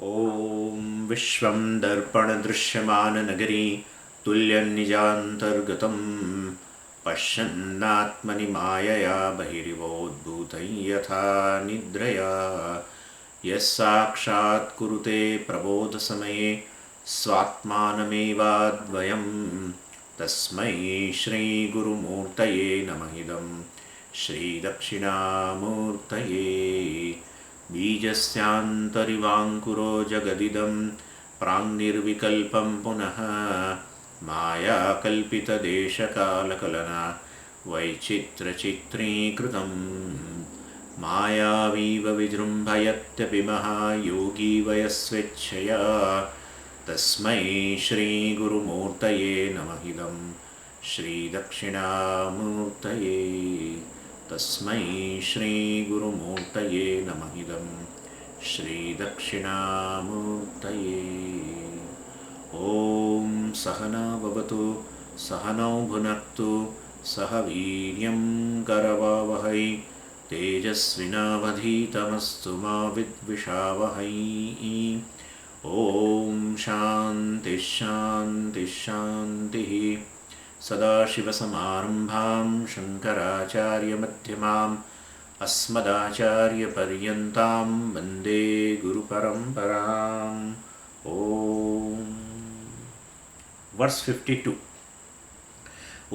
ॐ विश्वं दर्पणदृश्यमाननगरी तुल्यन्निजान्तर्गतं पश्यन्नात्मनि मायया बहिरिवोद्भूतं यथा निद्रया यः साक्षात् कुरुते प्रबोधसमये स्वात्मानमेवाद्वयं तस्मै श्रीगुरुमूर्तये नमः इदं श्रीदक्षिणामूर्तये बीजस्यान्तरिवाङ्कुरो जगदिदं प्राङ्निर्विकल्पं पुनः मायाकल्पितदेशकालकलना वैचित्रचित्रीकृतं मायावीव विजृम्भयत्यपि महायोगी वयस्वेच्छया तस्मै श्रीगुरुमूर्तये नमः इदं श्रीदक्षिणामूर्तये तस्मै श्रीगुरुमूर्तये नमः इदं श्रीदक्षिणामूर्तये ॐ सहना भवतु सहनौ भुनक्तु सह वीर्यं करवावहै तेजस्विनावधीतमस्तु मा विद्विषावहै ॐ शान्तिः शान्तिः शान्तिः सदाशिवसमारम्भां शङ्कराचार्यमध्यमाम् अस्मदाचार्यपर्यन्तां वन्दे गुरुपरम्पराम् ॐ verse 52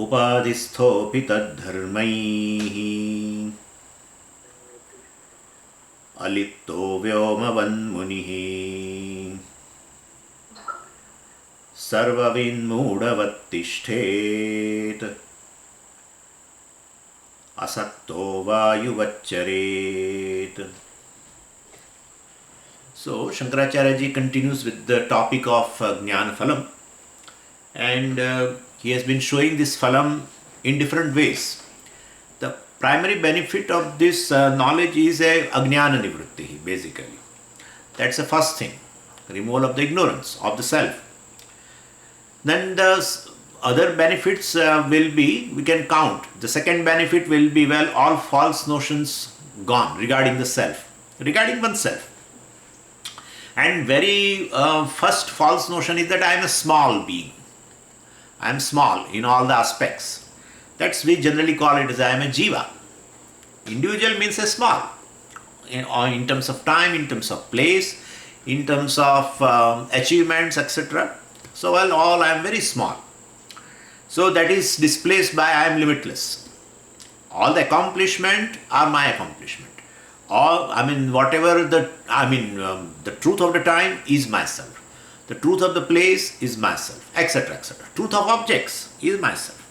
उपाधिस्थोऽपि तद्धर्मैः अलिप्तो व्योमवन्मुनिः सर्वविन्मूढवत्तिष्ठेत् असक्तो वायुवच्चरेत्. So Shankaracharya ji continues with the topic of Jnana Phalam, and he has been showing this phalam in different ways. The primary benefit of this knowledge is a Ajnana Nivritti, basically. That's the first thing, removal of the ignorance of the self. Then the other benefits will be, we can count. The second benefit will be, well, all false notions gone regarding the self, regarding oneself. And very first false notion is that I am a small being. I am small in all the aspects. That's we generally call it as I am a jiva. Individual means a small. In terms of time, in terms of place, in terms of achievements, etc. So, well, all I am very small. So that is displaced by I am limitless. All the accomplishment are my accomplishment. All, whatever the truth of the time is myself. The truth of the place is myself, etc., etc. Truth of objects is myself.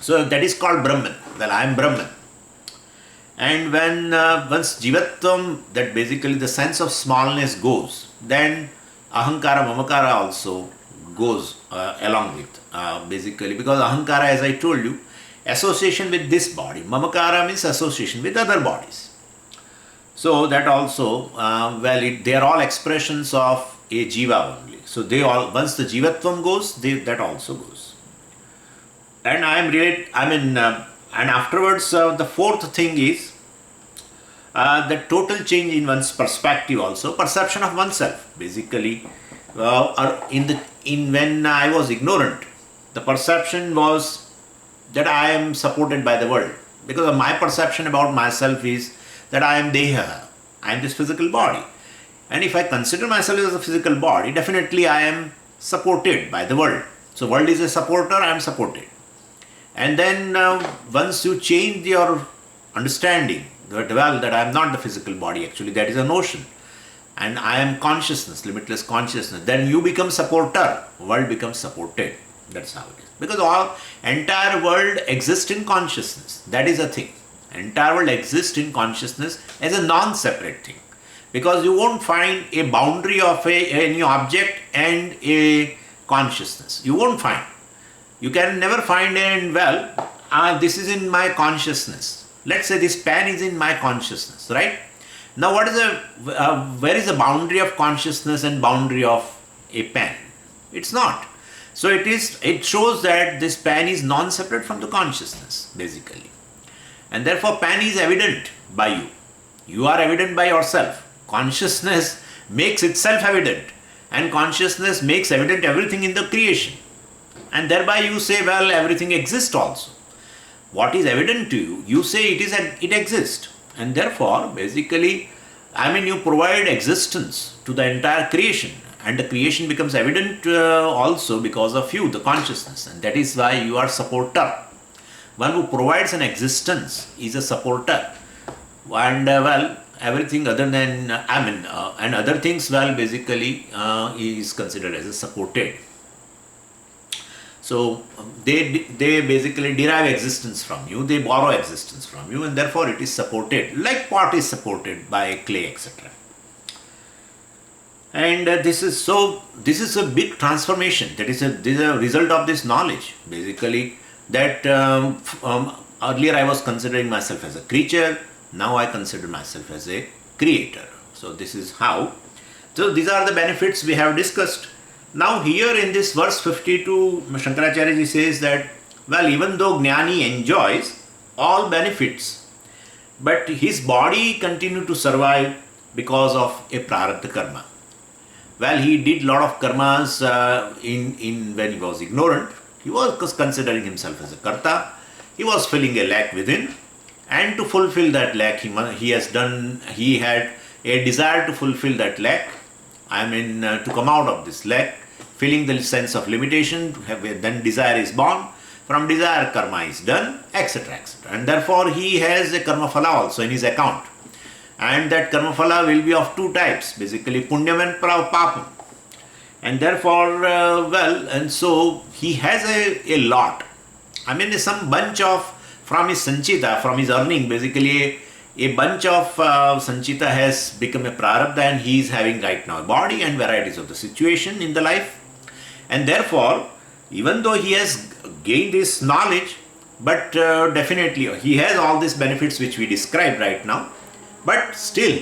So that is called Brahman. Well, I am Brahman. And when once Jivatvam, that basically the sense of smallness goes, then Ahankara, Mamakara also goes along with, basically, because Ahankara, as I told you, association with this body. Mamakara means association with other bodies. So that also, they are all expressions of a jiva only. So they all, once the jivatvam goes, that also goes. And and afterwards, the fourth thing is the total change in one's perspective also, perception of oneself. Basically, when I was ignorant, the perception was that I am supported by the world. Because my perception about myself is that I am deha, I am this physical body. And if I consider myself as a physical body, definitely I am supported by the world. So world is a supporter, I am supported. And then once you change your understanding, that I am not the physical body, actually that is a notion. And I am consciousness, limitless consciousness. Then you become supporter, world becomes supported. That's how it is. Because entire world exists in consciousness. That is a thing. Entire world exists in consciousness as a non-separate thing. Because you won't find a boundary of any object and a consciousness. You won't find. You can never find this is in my consciousness. Let's say this pen is in my consciousness, right? Now where is the boundary of consciousness and boundary of a pen? It's not. So it shows that this pen is non-separate from the consciousness, basically. And therefore pen is evident by you. You are evident by yourself. Consciousness makes itself evident, and consciousness makes evident everything in the creation. And thereby you say, well, everything exists also. What is evident to you, you say it exists. And therefore, basically, you provide existence to the entire creation. And the creation becomes evident also because of you, the consciousness. And that is why you are supporter. One who provides an existence is a supporter. And everything other than, and other things, basically is considered as a supported. So they basically derive existence from you, they borrow existence from you, and therefore it is supported, like pot is supported by clay, etc. And this is a big transformation. This is a result of this knowledge, basically, that earlier I was considering myself as a creature, now I consider myself as a creator. So this is how. So these are the benefits we have discussed. Now here in this verse 52, Shankaracharya ji says that, well, even though Jnani enjoys all benefits, but his body continued to survive because of a prarabdha karma. Well, he did lot of karmas when he was ignorant. He was considering himself as a karta. He was filling a lack within, and to fulfill that lack, he had a desire to fulfill that lack. To come out of this lack, feeling the sense of limitation, then desire is born. From desire, karma is done, etc., etc. And therefore, he has a karma phala also in his account. And that karma phala will be of two types, basically punyam and papam. And therefore, and so he has a lot. Some bunch of, from his sanchita, from his earning, basically a bunch of sanchita has become a prarabdha, and he is having right now a body and varieties of the situation in the life. And therefore, even though he has gained this knowledge, but definitely he has all these benefits which we described right now, but still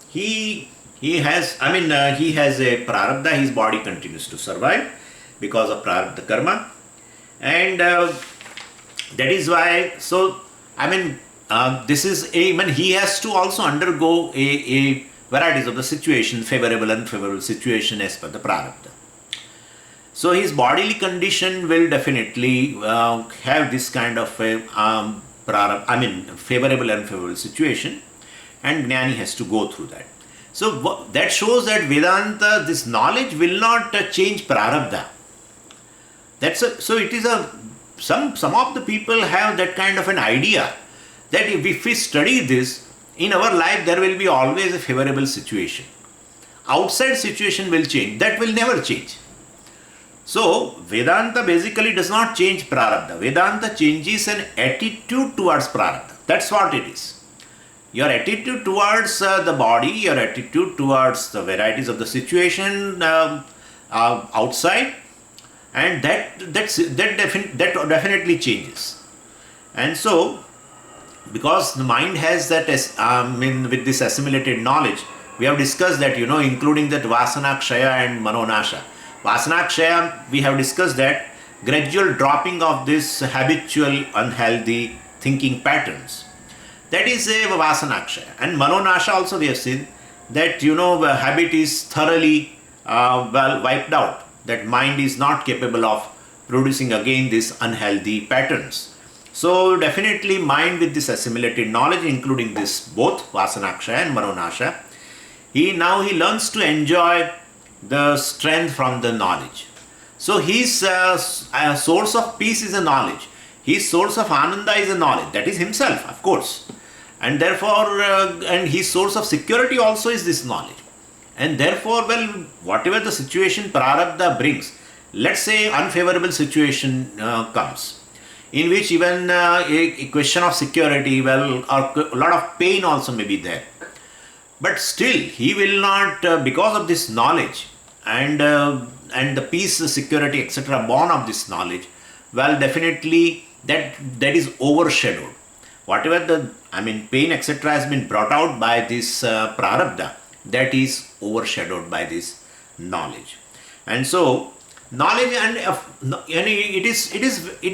he has a prarabdha. His body continues to survive because of prarabdha karma, and that is why. So this is he has to also undergo a varieties of the situation, favorable and unfavorable situation as per the prarabdha. So his bodily condition will definitely have this kind of a favorable and unfavorable situation, and Jnani has to go through that. So that shows that Vedanta, this knowledge will not change prarabdha. So it is some of the people have that kind of an idea that if we study this, in our life there will be always a favorable situation. Outside situation will change. That will never change. So Vedanta basically does not change prarabdha. Vedanta changes an attitude towards prarabdha. That's what it is. Your attitude towards the body, your attitude towards the varieties of the situation outside, and that definitely changes. And so, because the mind has that, with this assimilated knowledge, we have discussed that, including that vasana kshaya and manonasha. Vasana kshaya, we have discussed that gradual dropping of this habitual unhealthy thinking patterns. That is a vasana kshaya. And manonasha also we have seen that, habit is thoroughly wiped out. That mind is not capable of producing again these unhealthy patterns. So definitely mind with this assimilated knowledge, including this both Vasanakshaya and Manonasha, he learns to enjoy the strength from the knowledge. So his source of peace is a knowledge. His source of ananda is a knowledge. That is himself, of course. And therefore, and his source of security also is this knowledge. And therefore, whatever the situation prarabdha brings, let's say unfavorable situation comes, in which even a question of security, or a lot of pain also may be there. But still, he will not, because of this knowledge and the peace, security, etc., born of this knowledge, definitely that is overshadowed. Whatever the, pain, etc., has been brought out by this prarabdha, that is overshadowed by this knowledge. And so, knowledge and it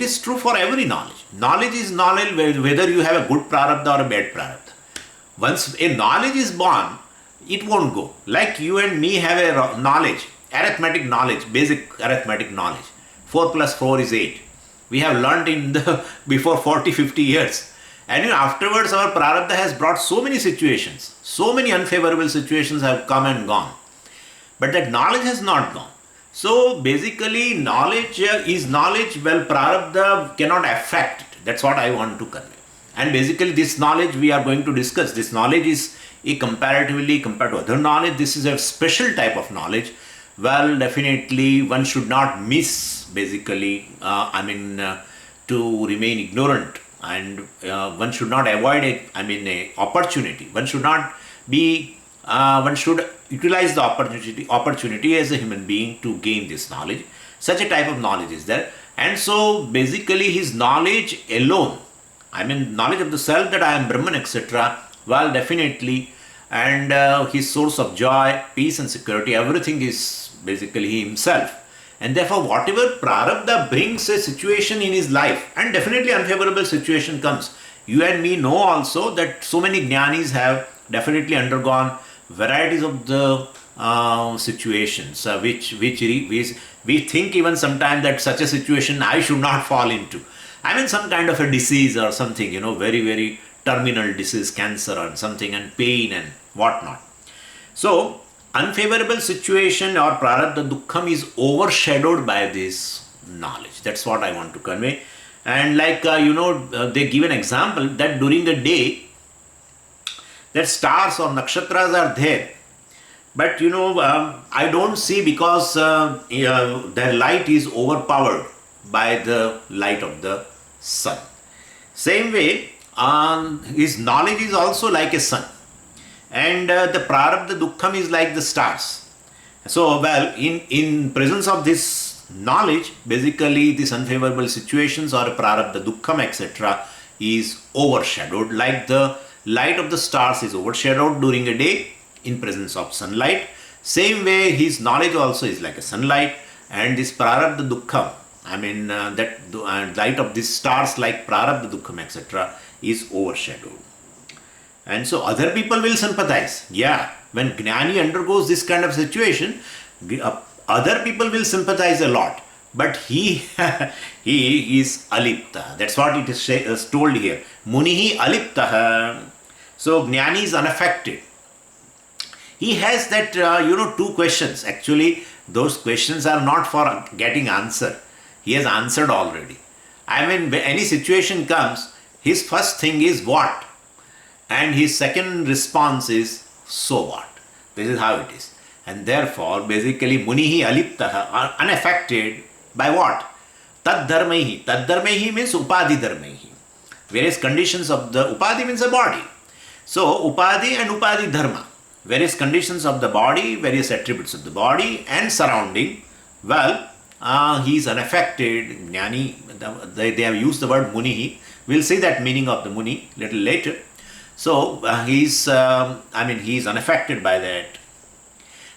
is true for every knowledge. Knowledge is knowledge whether you have a good prarabdha or a bad prarabdha. Once a knowledge is born, it won't go. Like you and me have a knowledge, arithmetic knowledge, basic arithmetic knowledge. 4 plus 4 is 8. We have learnt in the before 40, 50 years. And afterwards our prarabdha has brought so many situations, so many unfavorable situations have come and gone. But that knowledge has not gone. So basically knowledge is knowledge, well prarabdha cannot affect it. That's what I want to convey. And basically this knowledge we are going to discuss. This knowledge is comparatively compared to other knowledge. This is a special type of knowledge. Well, definitely one should not miss basically, to remain ignorant, and one should not avoid a opportunity. One should not be, one should utilize the opportunity as a human being to gain this knowledge. Such a type of knowledge is there. And so basically his knowledge alone, knowledge of the self that I am Brahman, etc. Well, definitely, and his source of joy, peace and security, everything is basically he himself. And therefore, whatever prarabdha brings a situation in his life, and definitely unfavorable situation comes. You and me know also that so many jnanis have definitely undergone varieties of the situations, which we think even sometimes that such a situation I should not fall into. Some kind of a disease or something, very, very terminal disease, cancer or something, and pain and whatnot. So, unfavorable situation or prarabdha dukkham is overshadowed by this knowledge. That's what I want to convey. And like, they give an example that during the day, that stars or nakshatras are there. But, I don't see because their light is overpowered by the light of the sun. Same way, his knowledge is also like a sun. And the prarabdha dukkham is like the stars. So, well, in presence of this knowledge, basically these unfavorable situations or prarabdha dukkham, etc. is overshadowed, like the light of the stars is overshadowed during a day in presence of sunlight. Same way his knowledge also is like a sunlight, and this prarabdha dukkham, that light of these stars like prarabdha dukkham, etc. is overshadowed. And so other people will sympathize. Yeah, when Jnani undergoes this kind of situation, other people will sympathize a lot. But he is alipta. That's what it is told here. Munihi alipta. So Jnani is unaffected. He has that, two questions. Actually, those questions are not for getting answer. He has answered already. When any situation comes, his first thing is what? And his second response is, so what? This is how it is. And therefore, basically, munihi aliptaha, unaffected by what? Tad dharmaihi. Tad dharmaihi means upadi dharmaihi. Various conditions of the upadi means a body. So, upadi and upadi dharma. Various conditions of the body, various attributes of the body and surrounding. Well, he is unaffected. Jnani, they have used the word munihi. We'll see that meaning of the muni little later. So he is unaffected by that.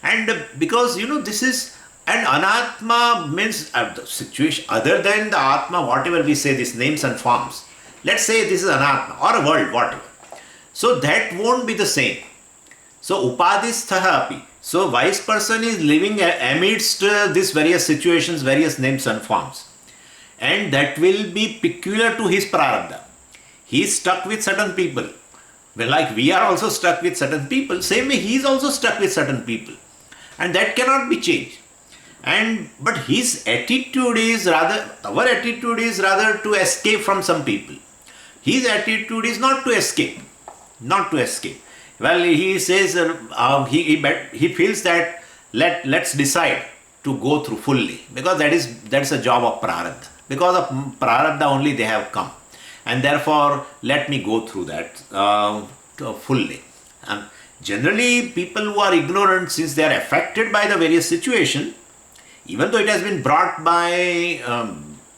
And because, this is, and anatma means the situation, other than the atma, whatever we say, these names and forms. Let's say this is anatma or a world, whatever. So that won't be the same. So upadisthaha api. So wise person is living amidst these various situations, various names and forms. And that will be peculiar to his prarabdha. He is stuck with certain people. Well, like we are also stuck with certain people, same way he is also stuck with certain people. And that cannot be changed. But his attitude is rather, our attitude is rather to escape from some people. His attitude is not to escape. Not to escape. Well, he says, he feels that let's decide to go through fully. Because that's a job of prarabdha. Because of prarabdha only they have come. And therefore, let me go through that fully. Generally, people who are ignorant, since they are affected by the various situation, even though it has been brought by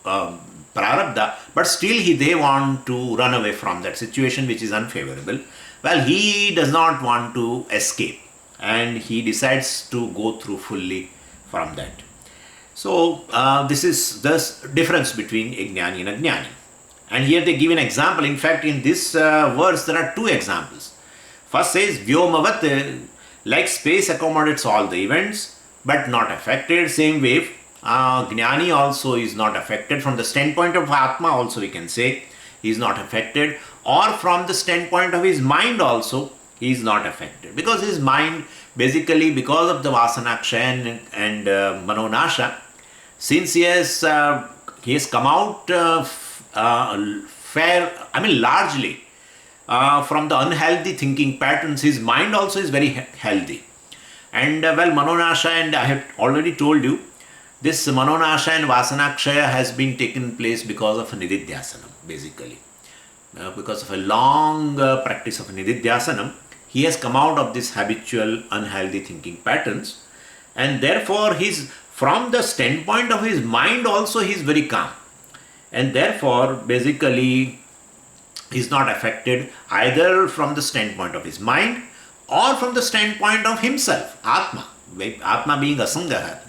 prarabdha, but still they want to run away from that situation which is unfavorable. Well, he does not want to escape, and he decides to go through fully from that. So, this is the difference between a jnani and a jnani. And here they give an example. In fact, in this verse, there are two examples. First says, Vyomavat, Like space accommodates all the events but not affected, same way Jnani also is not affected. From the standpoint of Atma also we can say he is not affected, or from the standpoint of his mind also he is not affected, because his mind basically, because of the Vasanaksha and Manonasha, since he has come out largely from the unhealthy thinking patterns, his mind also is very healthy. And Manonasha, and I have already told you, this Manonasha and Vasanakshaya has been taken place because of Nididhyasanam, basically. Because of a long practice of Nididhyasanam, he has come out of this habitual unhealthy thinking patterns, and therefore from the standpoint of his mind also he is very calm, and therefore basically he is not affected either from the standpoint of his mind or from the standpoint of himself, Atma being Asangaha,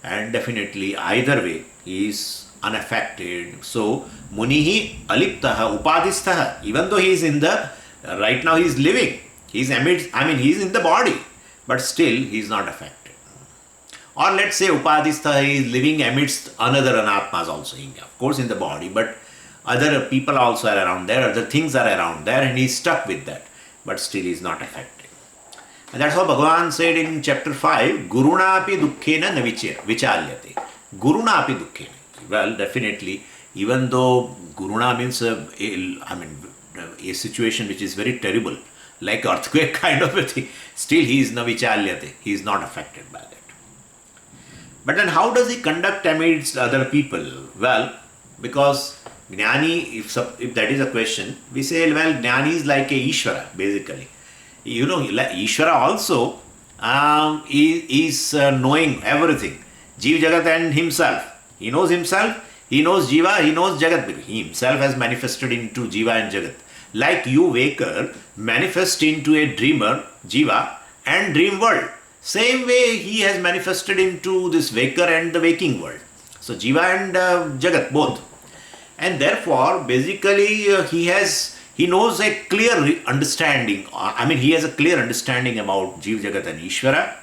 and definitely either way he is unaffected. So Munihi aliptaha upadisthaha, even though he is in the right now he is living, he is amidst, he is in the body, but still he is not affected. Or let's say upadistha, he is living amidst another anatmas also, of course in the body, but other people also are around there, other things are around there, and he is stuck with that, but still he is not affected. And that's how Bhagavan said in chapter 5, Guruna api dukkhena na vichalyate. Guruna api dukkhena. Well, definitely, even though Guruna means a situation which is very terrible, like earthquake kind of a thing, still he is na vichalyate. He is not affected by that. But then how does he conduct amidst other people? Well, because Jnani, if that is a question, we say, well, Jnani is like a Ishvara, basically. Ishvara also is knowing everything. Jeev Jagat and himself. He knows himself, he knows Jiva, he knows Jagat. He himself has manifested into Jiva and Jagat. Like you, waker, manifest into a dreamer, Jiva, and dream world. Same way he has manifested into this waker and the waking world. So Jiva and Jagat, both. And therefore, basically, he knows a clear understanding. He has a clear understanding about Jiva, Jagat and Ishvara.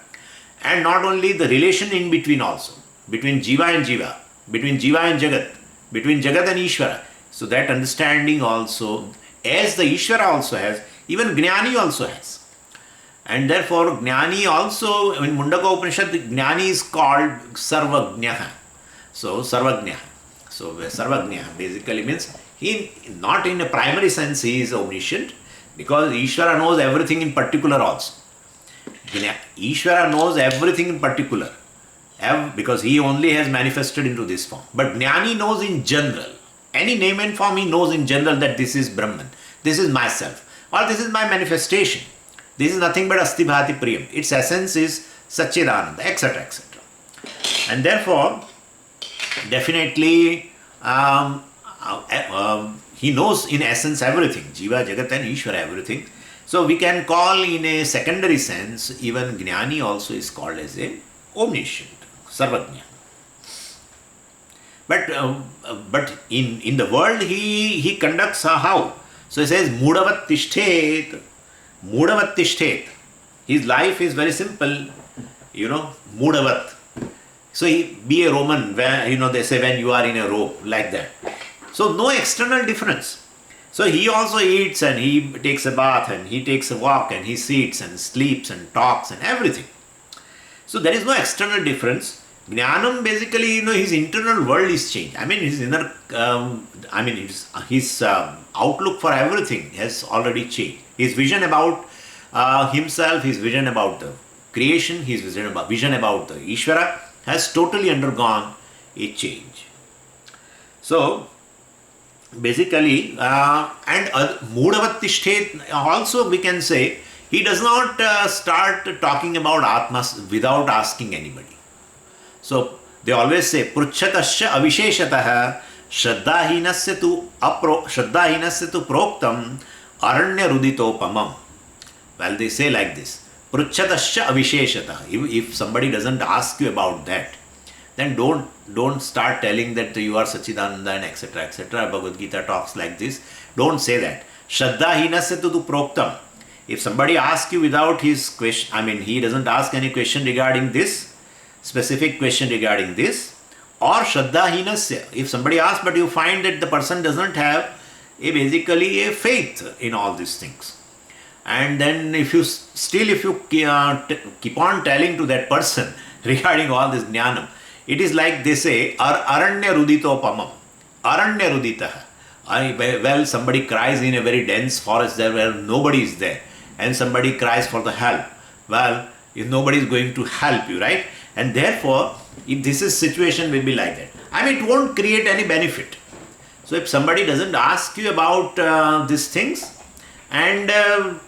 And not only the relation in between also, between Jiva and Jiva, between Jiva and Jagat, between Jagat and Ishvara. So that understanding also, as the Ishvara also has, even Jnani also has. And therefore, Jnani also, in Mundaka Upanishad, Jnani is called Sarvajnaha. So, Sarvajnaha. So, Sarvajnaha basically means he, not in a primary sense, he is omniscient, because Ishvara knows everything in particular also. Ishvara knows everything in particular, because he only has manifested into this form. But Jnani knows in general. Any name and form he knows in general that this is Brahman, this is myself, or this is my manifestation. This is nothing but Asti Bhati Priyam. Its essence is Satchidananda, etc., etc. And therefore, definitely, he knows in essence everything. Jiva, Jagat and Ishvara, everything. So we can call in a secondary sense, even Jnani also is called as a omniscient, Sarvajna. But in the world he conducts how? So he says, Mudavat Tishthet. Mudavat Tishthet. His life is very simple, Mudavat. So be a Roman, where, they say when you are in a robe, like that. So no external difference. So he also eats and he takes a bath and he takes a walk and he sits and sleeps and talks and everything. So there is no external difference. Jnanam basically, his internal world is changed. His inner, his outlook for everything has already changed. His vision about himself, his vision about the creation, his vision about the Ishvara has totally undergone a change. So, basically, and Mudavat Tishthet also we can say, he does not start talking about Atmas without asking anybody. So, they always say, Pruchchatasya avisheshataha shraddhahinasya tu proktam aranya ruditopamam. Well, they say like this, Pruchchatasya avisheshataha. If somebody doesn't ask you about that, then don't start telling that you are Sachidananda and etc. Bhagavad Gita talks like this. Don't say that. Shraddhahinasya tu proktam. If somebody asks you without his question, he doesn't ask any question regarding this, specific question regarding this, or Shraddhahinasya, if somebody asks but you find that the person doesn't have basically a faith in all these things. And then if you keep on telling to that person regarding all this jnanam, it is like they say, aranya ruditopamam, aranya ruditaha. Well, somebody cries in a very dense forest there where nobody is there, and somebody cries for the help. Well, if nobody is going to help you, right? And therefore, if this is situation will be like that. It won't create any benefit. So if somebody doesn't ask you about these things, and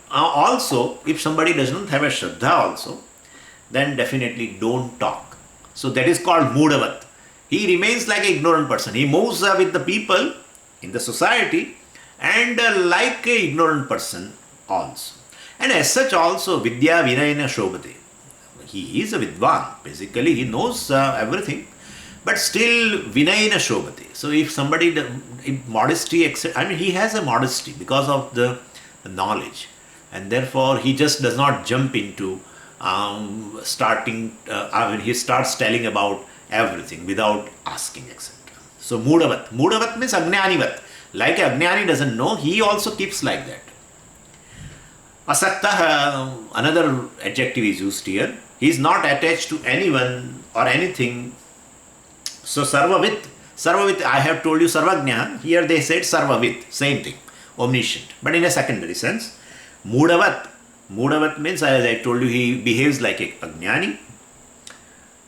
also if somebody doesn't have a Shraddha also, then definitely don't talk. So that is called Mudavat. He remains like an ignorant person. He moves with the people in the society and like an ignorant person also. And as such also, Vidya Vinayana Shobhate. He is a Vidwan. Basically, he knows everything. But still, Vinayana Shobhate. So if somebody, modesty, he has a modesty because of the knowledge. And therefore, he just does not jump into he starts telling about everything without asking, etc. So Mudavat. Mudavat means Ajnanivat. Like Ajnani doesn't know, he also keeps like that. Asakta, another adjective is used here. He is not attached to anyone or anything. So Sarvavit, I have told you Sarvajna. Here they said Sarvavit, same thing, omniscient, but in a secondary sense. Mudavat means, as I told you, he behaves like a Ajnani.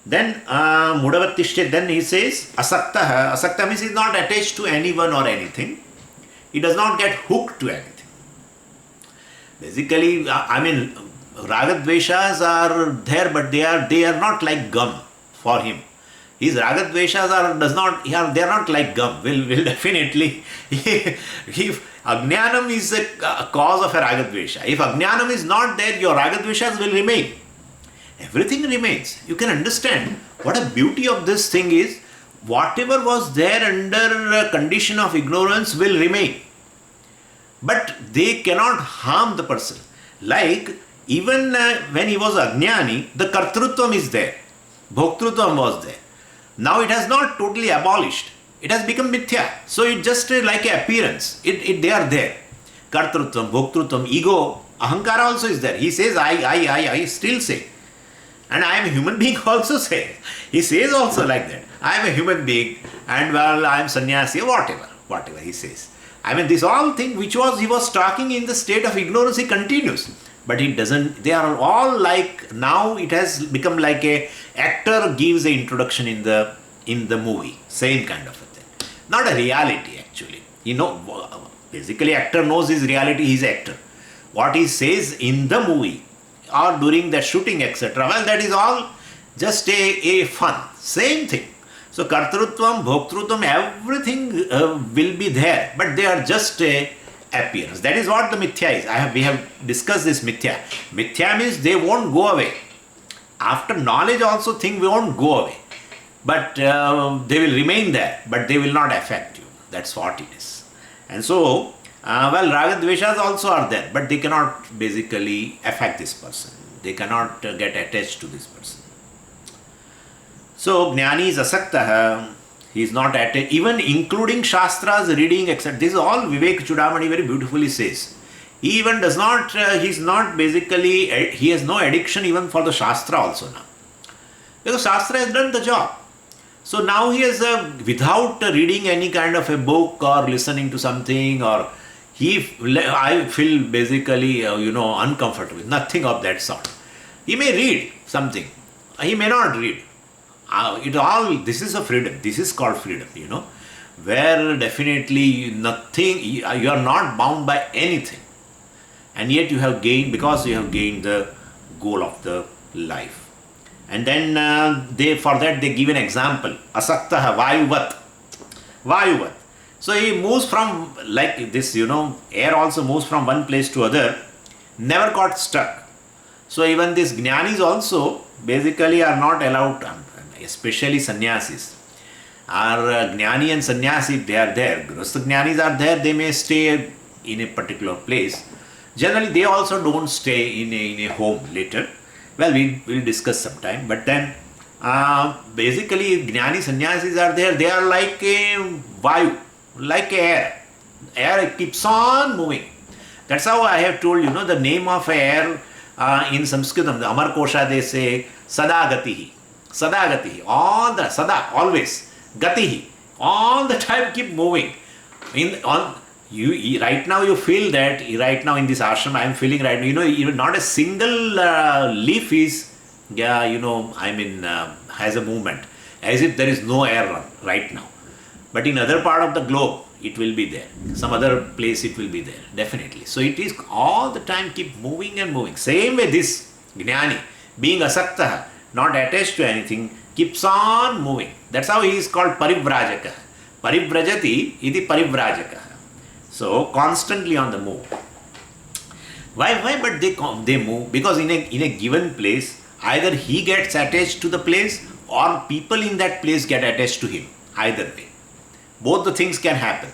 Then Mudavat Tishtet, then he says Asakta. Asakta means he is not attached to anyone or anything. He does not get hooked to anything. Basically, Ragadveshas are there, but they are not like gum for him. His Ragadveshas they are not like gum. Will definitely, if Ajnanam is a cause of a Ragadvesha, if Ajnanam is not there, your Ragadveshas will remain. Everything remains. You can understand what a beauty of this thing is. Whatever was there under a condition of ignorance will remain. But they cannot harm the person. Like, even when he was Ajnani, the Kartrutvam is there. Bhoktrutvam was there. Now it has not totally abolished. It has become Mithya. So it's just like an appearance. They are there. Kartrutvam, Bhoktrutvam, ego, Ahankara also is there. He says, I still say. And I am a human being also says. He says also like that. I am a human being and I am sannyasi, whatever he says. This all thing which he was talking in the state of ignorance, he continues. But he doesn't, they are all like, now it has become like a actor gives an introduction in the movie. Same kind of a thing. Not a reality actually. Basically actor knows his reality, he's actor. What he says in the movie or during the shooting, etc. Well, that is all just a fun. Same thing. So Kartrutvam, Bhoktrutvam, everything will be there, but they are just a appearance. That is what the Mithya is. We have discussed this Mithya. Mithya means they won't go away. After knowledge also thing won't go away. But they will remain there, but they will not affect you. That's what it is. And so, Ragadveshas also are there, but they cannot basically affect this person. They cannot get attached to this person. So, Jnani is asakta, he is not attached, even including Shastras, reading, etc. This is all Vivek Chudamani very beautifully says. He even does not, he is not basically, he has no addiction even for the Shastra also now. Because Shastra has done the job. So now he is, without reading any kind of a book or listening to something, or I feel basically, uncomfortable, nothing of that sort. He may read something, he may not read. This is a freedom. This is called freedom, where definitely nothing, you are not bound by anything. And yet you have gained, because you have gained the goal of the life. And then for that they give an example. Asaktaha Vayuvat. So he moves from, like this, air also moves from one place to other, never got stuck. So even these jnanis also basically are not allowed, especially sannyasis. Are jnani and sannyasi, they are there. Grihastha jnanis are there, they may stay in a particular place. Generally, they also don't stay in a home later. Well, we will discuss sometime. But then, basically, Jnani sannyasis are there. They are like a vayu, like air. Air keeps on moving. That's how I have told you, the name of air in Sanskritam, the Amar Kosha, they say Sadagatihi. Sadagatihi. All the Sada, always. Gatihi. All the time keep moving. Right now you feel that, right now in this ashram I am feeling right now, even not a single leaf is, has a movement. As if there is no air right now. But in other part of the globe, it will be there. Some other place it will be there, definitely. So it is all the time keep moving and moving. Same way this Jnani, being asakta, not attached to anything, keeps on moving. That's how he is called Parivrajaka. Parivrajati iti Parivrajaka. So constantly on the move. Why? But they move because in a given place, either he gets attached to the place or people in that place get attached to him. Either way. Both the things can happen.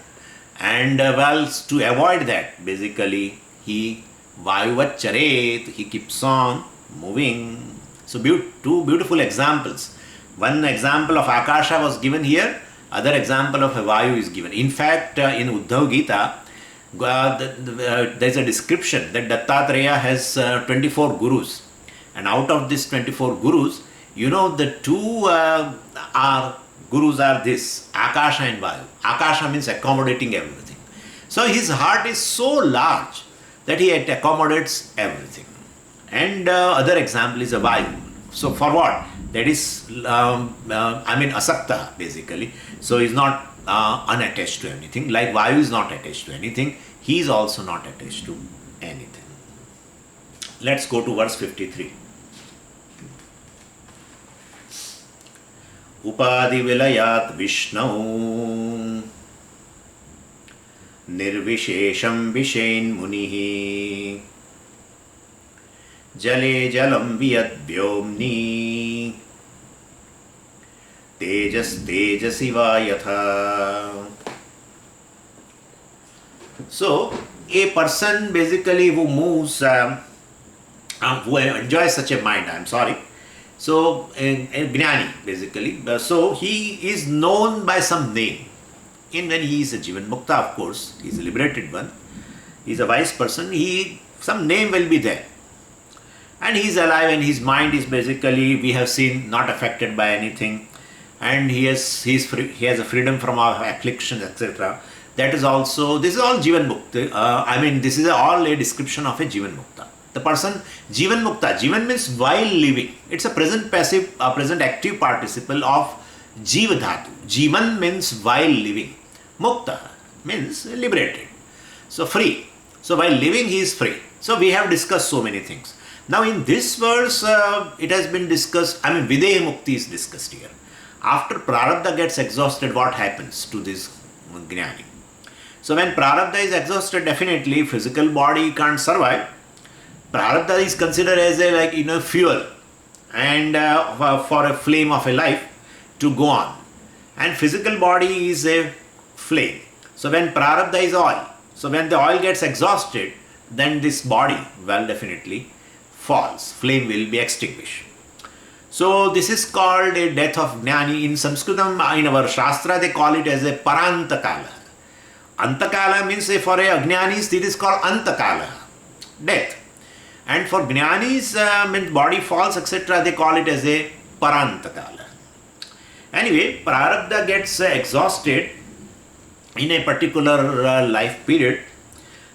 And to avoid that, basically, he vayuvat charet, he keeps on moving. So two beautiful examples. One example of Akasha was given here, other example of a Vayu is given. In fact, in Uddhav Gita, there is a description that Dattatreya has 24 gurus. And out of these 24 gurus, the two gurus are this, Akasha and Vayu. Akasha means accommodating everything. So his heart is so large that he accommodates everything. And other example is a Vayu. So for what? That is, asakta basically. So he's not unattached to anything. Like Vayu is not attached to anything. He is also not attached to anything. Let's go to verse 53. Upadi vilayat Vishnau Nirvishesham Vishen Munihi Jale Jalam Vyad Vyomni Tejas Tejasiva Yatha. So, a person basically who moves, who enjoys such a mind, So, a Jnani basically, so he is known by some name. And when he is a Jivan Mukta, of course, he is a liberated one, he is a wise person, some name will be there. And he is alive and his mind is basically, we have seen, not affected by anything. And he has a freedom from our afflictions, etc. That is also, this is all Jivan Mukta. This is all a description of a Jivan Mukta. The person, Jivan Mukta, Jivan means while living. It's a present passive, present active participle of Jiva Dhatu. Jivan means while living. Mukta means liberated. So free. So while living he is free. So we have discussed so many things. Now in this verse, it has been discussed, Videha Mukti is discussed here. After Prarabdha gets exhausted, what happens to this Jnani? So when Prarabdha is exhausted, definitely physical body can't survive. Prarabdha is considered as a fuel and for a flame of a life to go on. And physical body is a flame. So when Prarabdha is oil, so when the oil gets exhausted, then this body, definitely falls. Flame will be extinguished. So this is called a death of Jnani. In Sanskritam, in our Shastra, they call it as a Parantakala. Antakala means for a Ajnanis, it is called Antakala, death. And for Jnanis, means body falls, etc., they call it as a Parantakala. Anyway, Prarabdha gets exhausted in a particular life period.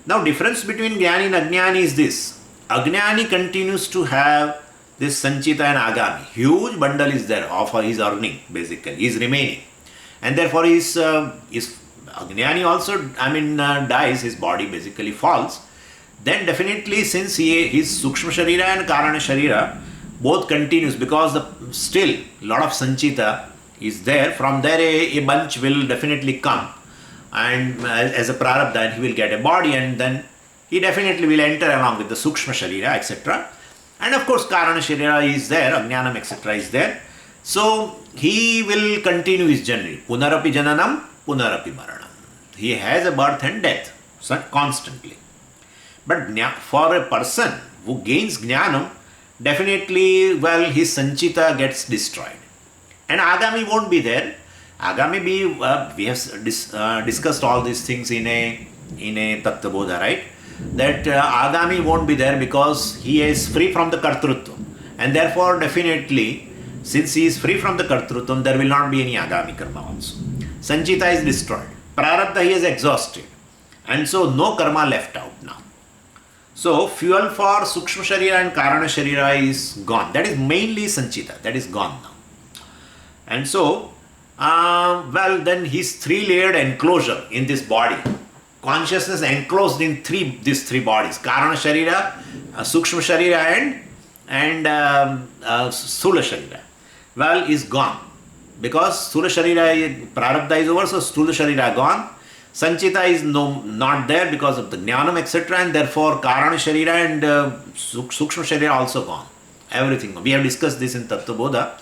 Now, difference between Jnani and Ajnani is this. Ajnani continues to have this Sanchita and Agami. Huge bundle is there of his earning, basically. He is remaining. And therefore, his Ajnani also, dies, his body basically falls. Then definitely since his Sukshma Sharira and Karana Sharira both continues because still a lot of Sanchita is there. From there a bunch will definitely come and as a Prarabdha he will get a body and then he definitely will enter along with the Sukshma Sharira, etc. And of course Karana Sharira is there, Ajnanam, etc. is there. So he will continue his journey. Punarapi Jananam, Punarapi Maranam. He has a birth and death constantly. But for a person who gains jnanam, definitely, well, his sanchita gets destroyed. And agami won't be there. Agami we have discussed all these things in a Atmabodha, right? That agami won't be there because he is free from the kartrutva. And therefore, definitely, since he is free from the kartrutvam, there will not be any agami karma also. Sanchita is destroyed. Prarabdha he is exhausted. And so no karma left out now. So fuel for Sukshma Sharira and Karana Sharira is gone. That is mainly Sanchita. That is gone now. And so, well, then his three-layered enclosure in this body, consciousness enclosed in these three bodies, Karana Sharira, Sukshma Sharira and Sthula Sharira, well, is gone. Because Sthula Sharira, Prarabdha is over, so Sthula Sharira gone. Sanchita is not there because of the Jnanam, etc. And therefore Karana Sharira and Sukshma Sharira also gone. Everything. We have discussed this in Atmabodha.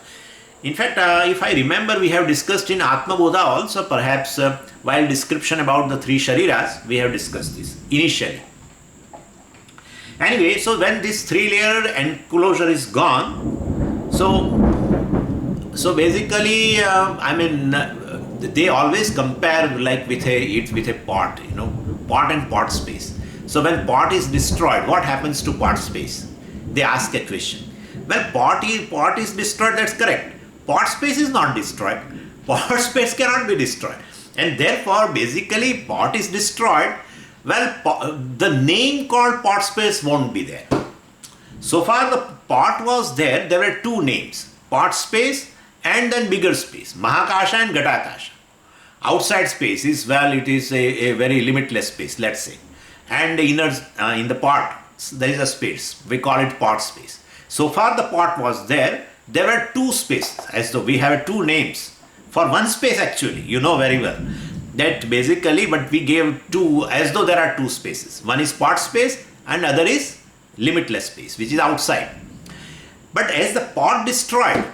In fact, if I remember, we have discussed in Atmabodha also, perhaps while description about the three Shariras, we have discussed this initially. Anyway, so when this three-layer enclosure is gone, so basically, they always compare like with a pot, pot and pot space. So when pot is destroyed, what happens to pot space? They ask a question. Well, pot is destroyed, that's correct. Pot space is not destroyed. Pot space cannot be destroyed. And therefore, basically, pot is destroyed. Well, the name called pot space won't be there. So far the pot was there were two names, pot space and then bigger space, Mahakasha and Ghatakasha. Outside space is, well, it is a very limitless space, let's say. And in the pot, there is a space, we call it pot space. So far the pot was there were two spaces, as though we have two names for one space actually, you know very well. That basically, but we gave two, as though there are two spaces. One is pot space and other is limitless space, which is outside. But as the pot destroyed,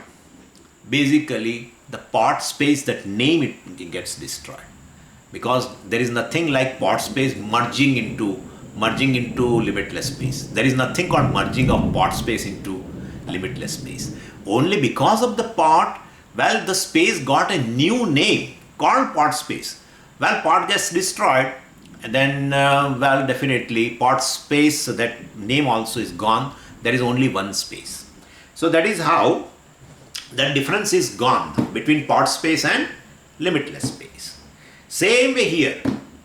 basically the pot space, that name, it gets destroyed. Because there is nothing like pot space merging into limitless space. There is nothing called merging of pot space into limitless space. Only because of the pot, well, the space got a new name called pot space. Well, pot gets destroyed, and then, well, definitely pot space, so that name also is gone. There is only one space. So that is how the difference is gone between pot space and limitless space. Same way here,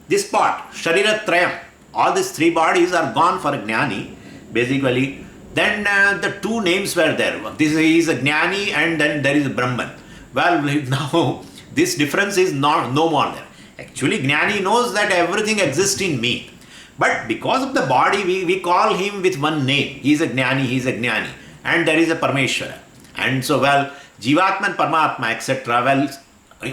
this pot, Sharira Trayam, all these three bodies are gone for a Jnani, basically. Then the two names were there. This is a Jnani and then there is a Brahman. Well, now this difference is no more there. Actually, Jnani knows that everything exists in me. But because of the body, we call him with one name. He is a Jnani, and there is a Parmeshwara. And so, well, Jivatma and Paramatma, etc. Well,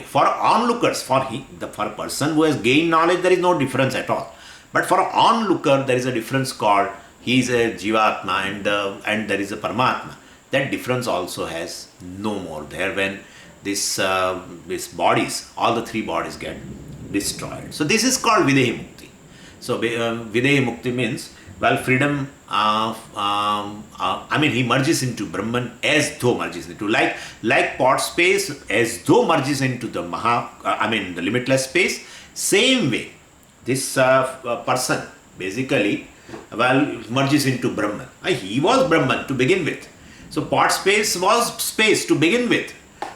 for onlookers, for a person who has gained knowledge, there is no difference at all. But for an onlooker, there is a difference called he is a Jivatma and there is a Paramatma. That difference also has no more there when these bodies, all the three bodies get destroyed. So this is called Videhi Mukti. So Videhi Mukti means, well, freedom, he merges into Brahman as though merges into, like pot space as though merges into the the limitless space. Same way, this person basically, well, merges into Brahman. He was Brahman to begin with. So pot space was space to begin with.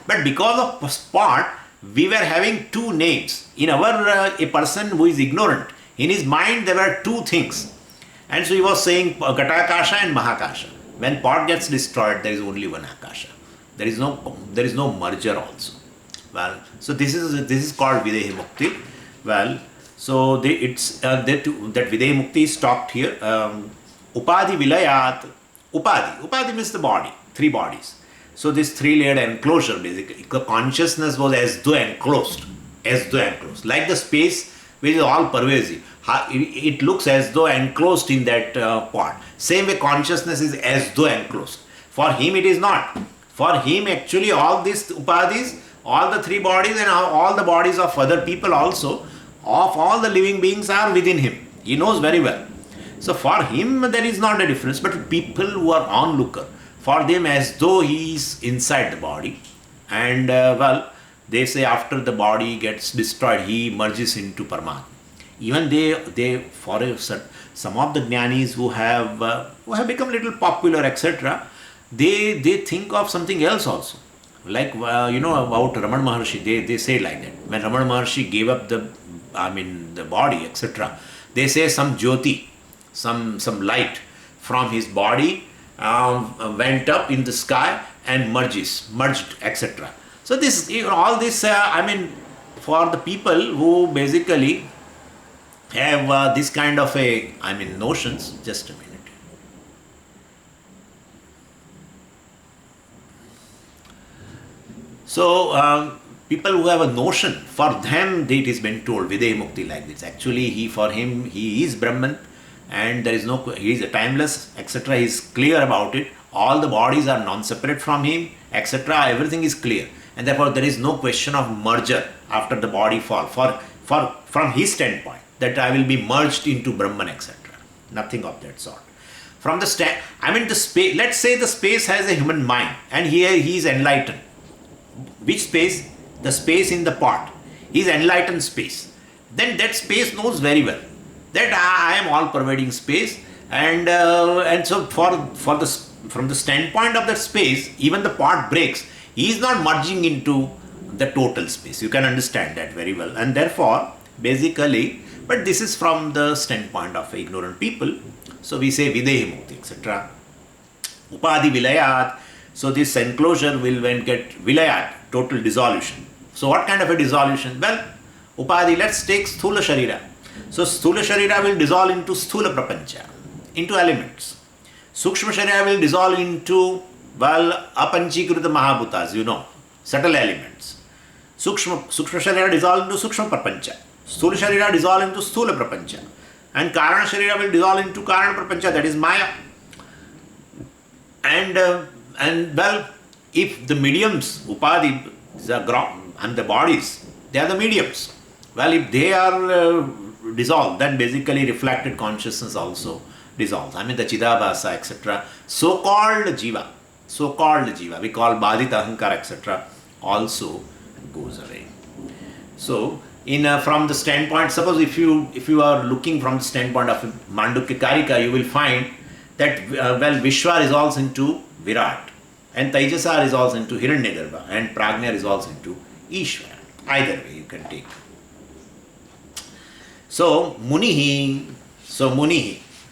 But because of pot, we were having two names. In a person who is ignorant, in his mind there were two things. And so he was saying Ghatakasha and Mahakasha. When pot gets destroyed, there is only one Akasha. There is no merger also. Well, so this is called Videhi Mukti. Well, so that Videhi Mukti is stopped here. Upadhi Vilayat. Upadhi means the body, three bodies. So this three-layered enclosure, basically, the consciousness was as though enclosed, like the space which is all pervasive. It looks as though enclosed in that pot. Same way consciousness is as though enclosed. For him it is not. For him actually all these upadhis, all the three bodies and all the bodies of other people also, of all the living beings are within him. He knows very well. So for him there is not a difference, but people who are onlooker, for them as though he is inside the body, and they say after the body gets destroyed, he merges into Paramatma. Even some of the jnanis who have become little popular, etc., they think of something else also. Like about Ramana Maharshi, they say like that. When Ramana Maharshi gave up the body, etc., they say some jyoti, some light from his body went up in the sky and merged, etc. So this, all this, for the people who basically have this kind of notions. Just a minute. So people who have a notion, for them it has been told Videha Mukti like this. Actually, he is Brahman, and there is no, he is timeless, etc. He is clear about it. All the bodies are non-separate from him, etc. Everything is clear, and therefore there is no question of merger after the body fall. From his standpoint, that I will be merged into Brahman, etc. Nothing of that sort. From the the space. Let's say the space has a human mind, and here he is enlightened. Which space? The space in the pot. He is enlightened space. Then that space knows very well that I am all-pervading space, and so from the standpoint of that space, even the pot breaks, he is not merging into the total space. You can understand that very well, and therefore, basically, but this is from the standpoint of ignorant people. So we say Videha Mukti, etc. Upadhi Vilayat. So this enclosure will then get Vilayat, total dissolution. So what kind of a dissolution? Well, Upadhi, let's take Sthula Sharira. So Sthula Sharira will dissolve into Sthula Prapancha, into elements. Sukshma Sharira will dissolve into, Apanchikruta Mahabhutas, subtle elements. Sukshma Sharira dissolve into Sukshma Prapancha. Sthula Sharira dissolve into Sthula Prapancha. And Karana Sharira will dissolve into Karana Prapancha, that is Maya. And if the mediums, Upadhi, and the bodies, they are the mediums. Well, if they are dissolved, then basically reflected consciousness also dissolves. The Chidabhasa, etc. So-called Jiva, we call Badita Ahankara, etc., also goes away. So, from the standpoint, suppose if you are looking from the standpoint of Mandukya Karika, you will find that Vishwa resolves into Virat, and Taijasa resolves into Hiranyagarbha, and Prajna resolves into Ishvara. Either way you can take. So Munihi,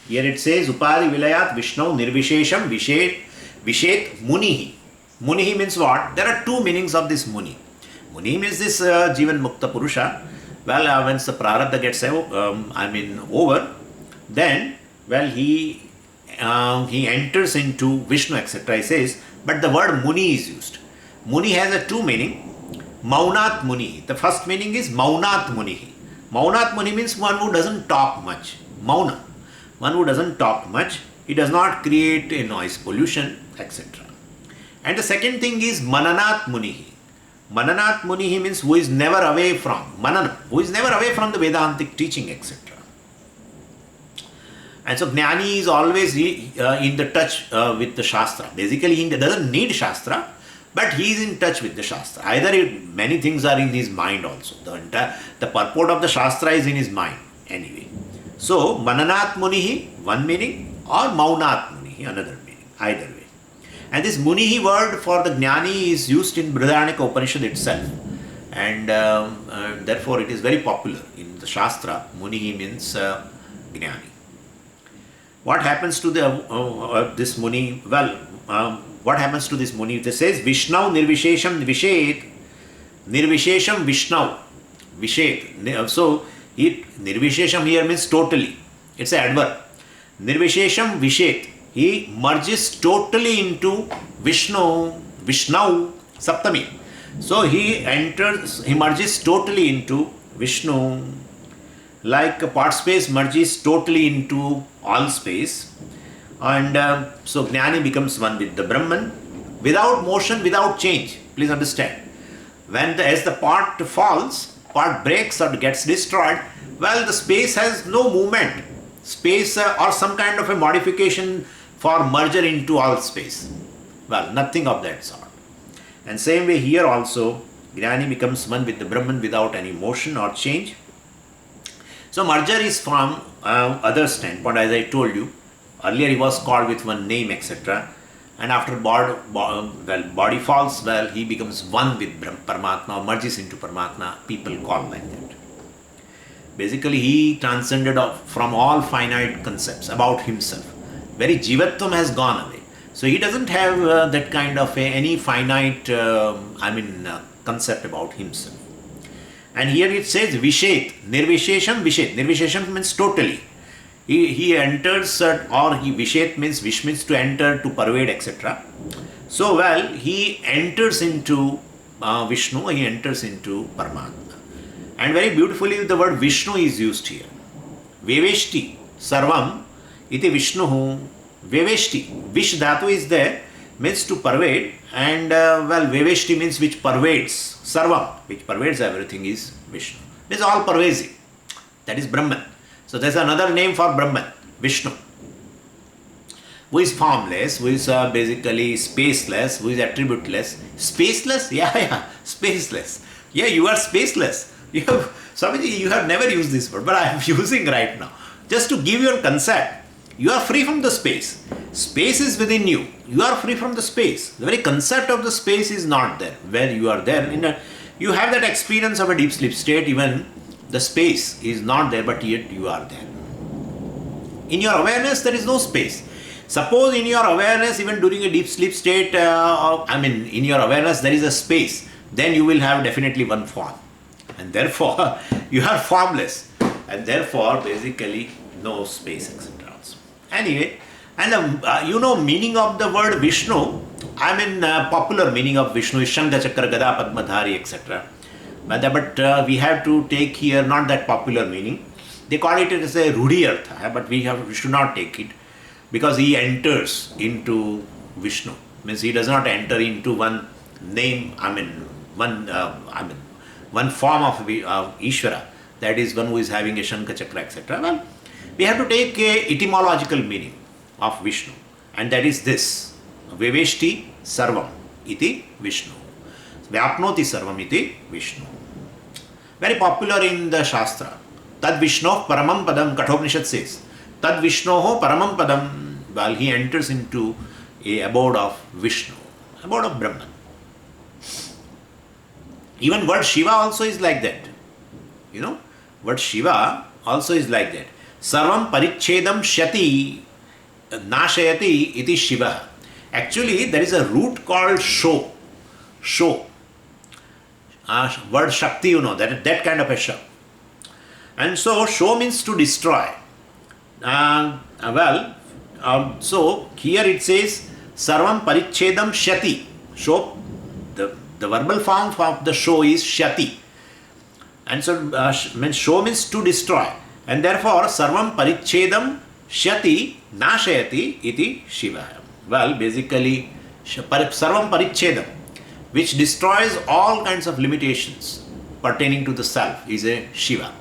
here it says Upadhi Vilayat Vishnu Nirvishesham Vishet Munihi. Munihi means what? There are two meanings of this Muni. Muni means this Jivan Mukta Purusha. Well, once the Prarabdha gets over, then he enters into Vishnu, etc. He says, but the word Muni is used. Muni has a two meaning. Maunat Muni. The first meaning is Maunat Muni. Maunat Muni means one who doesn't talk much. Mauna. One who doesn't talk much. He does not create a noise pollution, etc. And the second thing is Mananat Muni. Mananat Muni means who is never away from. Manana. Who is never away from the Vedantic teaching, etc. And so Jnani is always in the touch with the Shastra. Basically, he doesn't need Shastra, but he is in touch with the Shastra. Either many things are in his mind also. The purport of the Shastra is in his mind anyway. So, Mananat Munihi, one meaning, or Maunat Munihi, another meaning. Either way. And this Munihi word for the Jnani is used in Brihadaranyaka Upanishad itself. And therefore, it is very popular in the Shastra. Munihi means Jnani. What happens to this Muni? Well, what happens to this Muni? It says Vishnu Nirvishesham Vishet. Nirvishesham Vishnu. Vishet. So, Nirvishesham here means totally. It's an adverb. Nirvishesham Vishet. He merges totally into Vishnu, Saptami. So, he merges totally into Vishnu. Like a part space merges totally into all space, and so Jnani becomes one with the Brahman, without motion, without change. Please understand. As the part falls, part breaks or gets destroyed, well, the space has no movement. space or some kind of a modification for merger into all space. Well, nothing of that sort. And same way here also, Jnani becomes one with the Brahman without any motion or change. So merger is from other standpoint, as I told you. Earlier he was called with one name, etc. And after body falls, well, he becomes one with Paramatma, or merges into Paramatma. People call like that. Basically, he transcended from all finite concepts about himself. Very Jivatvam has gone away. So he doesn't have that kind of any finite, concept about himself. And here it says Vishet, Nirvishesham Vishet. Nirvishesham means totally. He enters, Vishet means, Vish means to enter, to pervade, etc. So, well, he enters into Vishnu, he enters into Paramatma. And very beautifully the word Vishnu is used here. Veveshti, Sarvam, iti Vishnuhu, Veveshti. Vish dhatu is there, means to pervade, and Veveshti means which pervades, Sarvam, which pervades everything is Vishnu. It is all pervasive. That is Brahman. So there's another name for Brahman, Vishnu, who is formless, who is basically spaceless, who is attributeless. Spaceless? Yeah, spaceless. Yeah, you are spaceless. Swamiji, you have never used this word, but I am using right now. Just to give you a concept, you are free from the space. Space is within you. You are free from the space. The very concept of the space is not there. Where you are there, you have that experience of a deep sleep state, even the space is not there, but yet you are there. In your awareness, there is no space. Suppose in your awareness, even during a deep sleep state, in your awareness, there is a space, then you will have definitely one form. And therefore, you are formless. And therefore, basically, no space, etc. Also. Anyway, and meaning of the word Vishnu, popular meaning of Vishnu is Shankha, Chakra, Gada, Padmadhari, etc. But we have to take here not that popular meaning. They call it as a Rudhi Artha, but we should not take it, because he enters into Vishnu. Means he does not enter into one name, one form of Ishvara, that is one who is having a Shankha, Chakra, etc. Well, we have to take a etymological meaning of Vishnu, and that is this: Veveshti Sarvam iti Vishnu. Vyapnoti Sarvam iti Vishnu. Very popular in the Shastra. Tad Vishnoh Paramam Padam, Kathopanishad says. Tad Vishnoho Paramam Padam. Well, he enters into a abode of Vishnu, abode of Brahman. Even word Shiva also is like that. Word Shiva also is like that. Sarvam Parichedam Shati Nashayati iti Shiva. Actually, there is a root called Sho. Sho. Word Shakti, that kind of a Sha. And so, Sho means to destroy. So here it says, Sarvam Parichedam Shati. Sho, the verbal form of the Sho is Shati. And so, Sho means to destroy. And therefore, Sarvam Parichedam Shati Nashayati iti Shiva. Well, basically, Sarvam Parichedam, which destroys all kinds of limitations pertaining to the self, is a Shiva.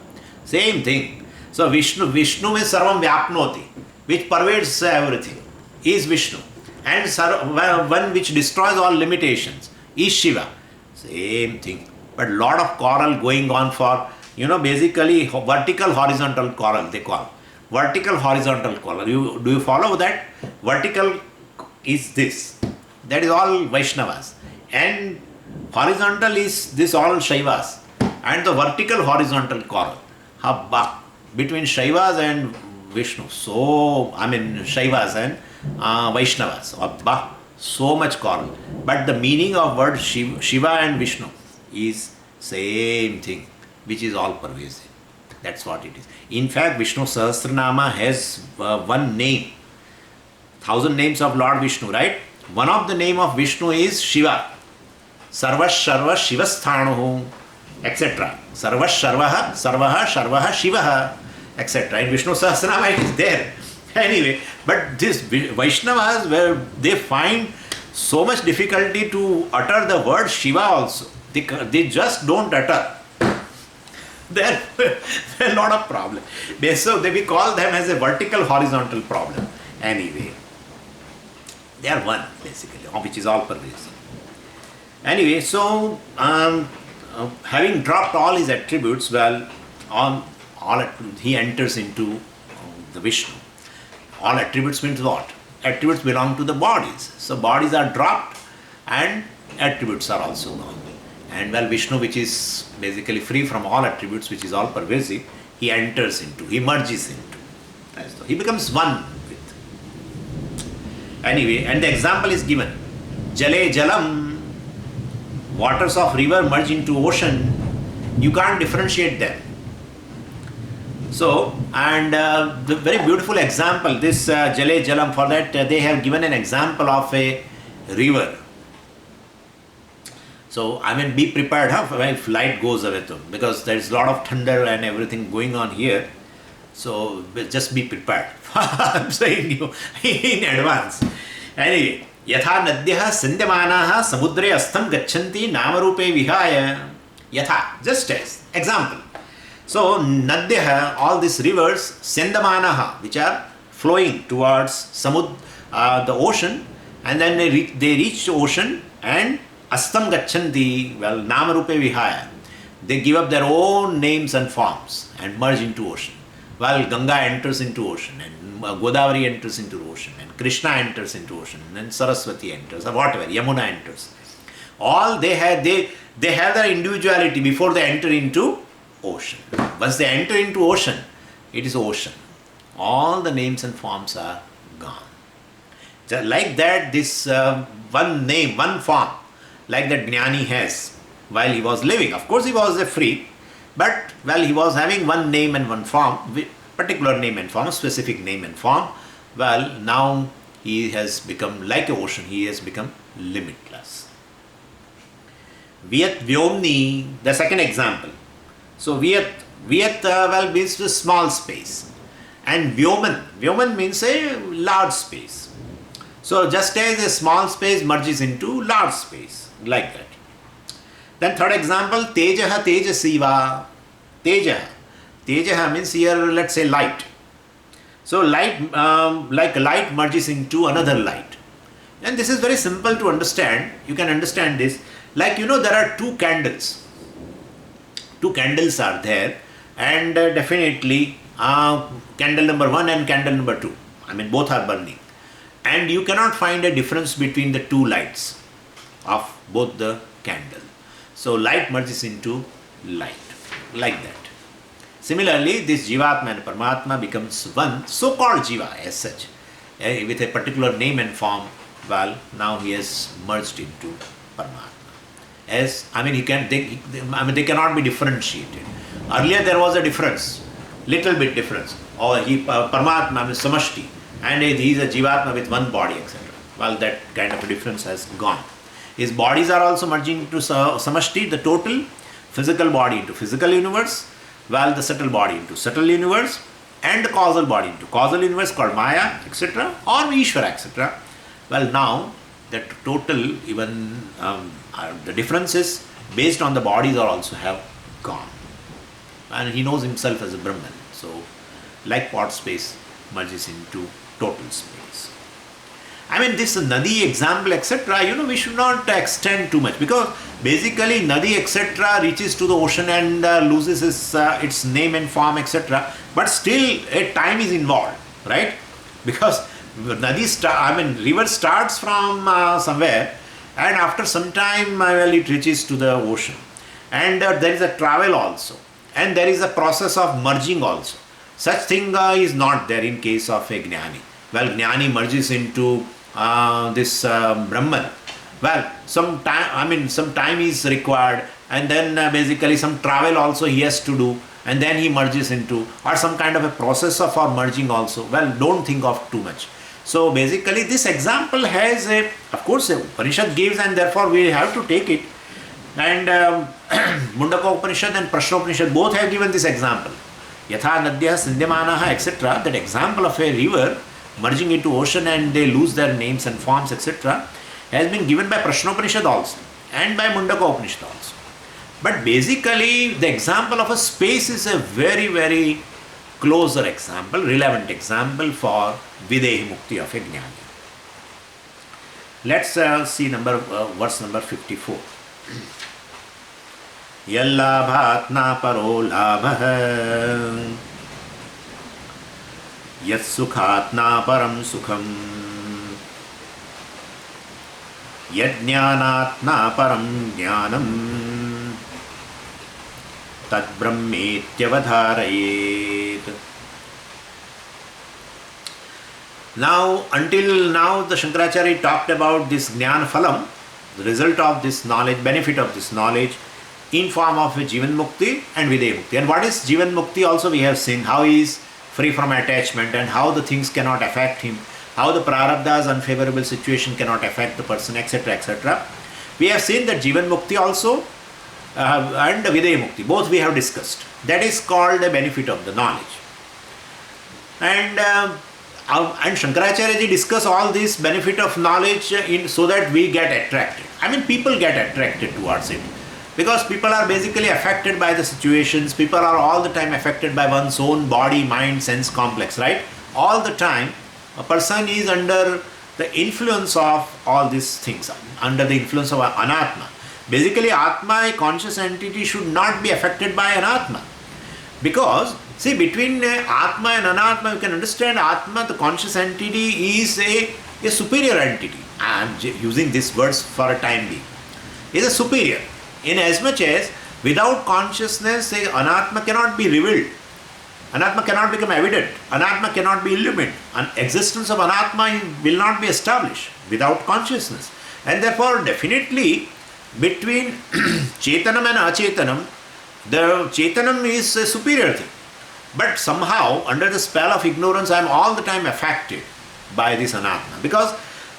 Same thing. So Vishnu is Sarvam Vyapnoti, which pervades everything, is Vishnu. And one which destroys all limitations is Shiva. Same thing. But lot of quarrel going on for, basically vertical horizontal quarrel they call. Vertical horizontal quarrel. Do you follow that? Vertical is this. That is all Vaishnavas. And horizontal is this all Shaivas. And the vertical horizontal quarrel. Habba. Between Shaivas and Vishnu. Shaivas and Vaishnavas. Habba. So much quarrel. But the meaning of word Shiva and Vishnu is same thing, which is all pervasive. That's what it is. In fact, Vishnu Sahasranama has one name. 1,000 names of Lord Vishnu, right? One of the name of Vishnu is Shiva. Sarva Sharva Shivasthanuhu, etc. Sarva Sharvaha, Sarvaha, Sharvaha, Shivaha, etc. In Vishnu Sahasranama it is there. Anyway, but this Vaishnavas, where they find so much difficulty to utter the word Shiva also. They just don't utter. There are a lot of problems. So we call them as a vertical horizontal problem. Anyway, they are one basically, which is all pervasive. Anyway, so having dropped all his attributes, he enters into the Vishnu. All attributes means what? Attributes belong to the bodies. So bodies are dropped and attributes are also gone. And Vishnu, which is basically free from all attributes, which is all pervasive, he enters into, he merges into. So he becomes one with. Anyway, and the example is given. Jale jalam, waters of river merge into ocean. You can't differentiate them. So, and the very beautiful example, this Jale Jalam, for that they have given an example of a river. So, be prepared if light goes away too, because there is a lot of thunder and everything going on here. So, just be prepared. I'm saying you in advance. Anyway, yatha nadyah sindhyamanaha samudre astham gachanti namarupe vihaya. Yatha, just as example. So, Nadyah, all these rivers, Sendamanaha, which are flowing towards the ocean, and then they reach the ocean and Astam Gachanti, Namarupe Vihaya. They give up their own names and forms and merge into ocean. Ganga enters into ocean, and Godavari enters into ocean, and Krishna enters into ocean, and then Saraswati enters, or whatever, Yamuna enters. All they have their individuality before they enter into ocean. Once they enter into ocean, it is ocean. All the names and forms are gone. Just like that, this one name, one form, like that Jnani has while he was living. Of course, he was a freak, but he was having one name and one form, particular name and form, specific name and form. Now he has become like an ocean. He has become limitless. Vyat Vyomni, the second example. So Vyat means a small space, and Vyoman means a large space. So just as a small space merges into large space, like that. Then third example, Tejaha Tejasiva. Tejaha means here, let's say light. So light, like light merges into another light. And this is very simple to understand. You can understand this. Like, there are two candles. Two candles are there, and definitely candle number 1 and candle number 2. Both are burning. And you cannot find a difference between the two lights of both the candle. So light merges into light, like that. Similarly, this Jivatma and Paramatma becomes one, so-called Jiva as such, with a particular name and form. Now he has merged into Paramatma. They cannot be differentiated. Earlier there was a difference, little bit difference. Paramatma is Samashti, and he is a Jivatma with one body, etc. That kind of a difference has gone. His bodies are also merging into Samashti, the total physical body into physical universe, the subtle body into subtle universe, and the causal body into causal universe called Maya, etc. or Ishvara, etc. Now that total, even the differences based on the bodies are also have gone. And he knows himself as a Brahman. So, like pot space merges into total space. This Nadi example, etc., we should not extend too much, because basically Nadi, etc., reaches to the ocean and loses its name and form, etc. But still, a time is involved, right? Because river starts from somewhere, and after some time, it reaches to the ocean. And there is a travel also. And there is a process of merging also. Such thing is not there in case of a Jnani. Jnani merges into this Brahman. Some time is required, and then basically some travel also he has to do, and then he merges into, or some kind of a process of merging also. Don't think of too much. So basically this example has of course a Upanishad gives, and therefore we have to take it. And Mundaka Upanishad and Prashna Upanishad both have given this example. Yatha Nadyah Sindhyamanaha, etc. That example of a river merging into ocean and they lose their names and forms, etc. has been given by Prashna Upanishad also and by Mundaka Upanishad also. But basically, the example of a space is a very, very closer example, relevant example for Videhi Mukti of a Jnani. Let's see verse number 54. Yallabhat na paro labha yat sukhat na param sukham yad jnanat na param jnanam tad brahmetyavadharayet. Now, until now, the Shankaracharya talked about this Jnana Phalam, the result of this knowledge, benefit of this knowledge, in form of Jivan Mukti and Videha Mukti. And what is Jivan Mukti also we have seen, how he is free from attachment and how the things cannot affect him, how the Prarabdha's unfavorable situation cannot affect the person, etc. etc. We have seen that Jivan Mukti also and Videha Mukti, both we have discussed. That is called the benefit of the knowledge. And Shankaracharya ji discuss all this benefit of knowledge so that we get attracted. I mean, people get attracted towards it. Because people are basically affected by the situations, people are all the time affected by one's own body, mind, sense complex, right? All the time, a person is under the influence of all these things, under the influence of Anatma. Basically, Atma, a conscious entity, should not be affected by Anatma. Because, see, between Atma and Anatma, you can understand Atma, the conscious entity, is a superior entity. I am using these words for a time being. Is a superior. In as much as without consciousness, Anatma cannot be revealed. Anatma cannot become evident. Anatma cannot be illumined. Existence of Anatma will not be established without consciousness. And therefore, definitely, between Chetanam and Achetanam, the Chetanam is a superior thing. But somehow, under the spell of ignorance, I am all the time affected by this Anatma. Because,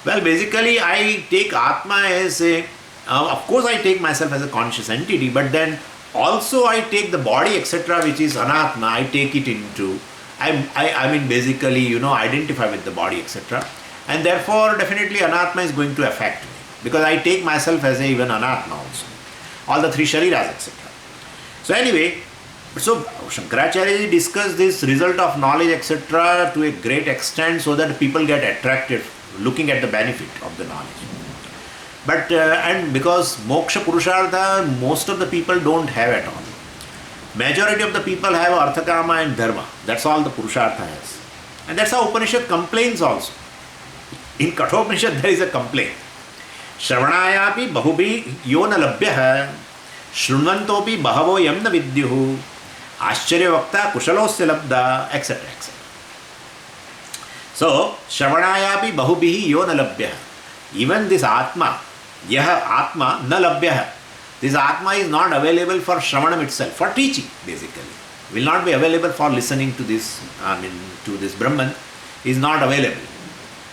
well, basically, I take Atma as a of course, I take myself as a conscious entity, but then also I take the body, etc., which is Anatma, I take it into, I mean, basically, identify with the body, etc. And therefore, definitely Anatma is going to affect me, because I take myself as even Anatma also. All the three Shariras, etc. So anyway, so Shankaracharya discussed this result of knowledge, etc., to a great extent so that people get attracted looking at the benefit of the knowledge. But, and because moksha purushartha, most of the people don't have at all. Majority of the people have arthakama and dharma. That's all the purushartha has. And that's how Upanishad complains also. In Kathopanishad there is a complaint. Shravanayapi bahubhi yo na labhyah shrunvantopi bahavo yam na vidyuhu ascharya vakta kushalosya labda, etc. etc. So, Shravanayapi bahubhi yo na labhyah. Even this Atma, Yaha Atma na labhyah. This Atma is not available for Shravanam itself, for teaching basically. Will not be available for listening to this, to this Brahman, is not available.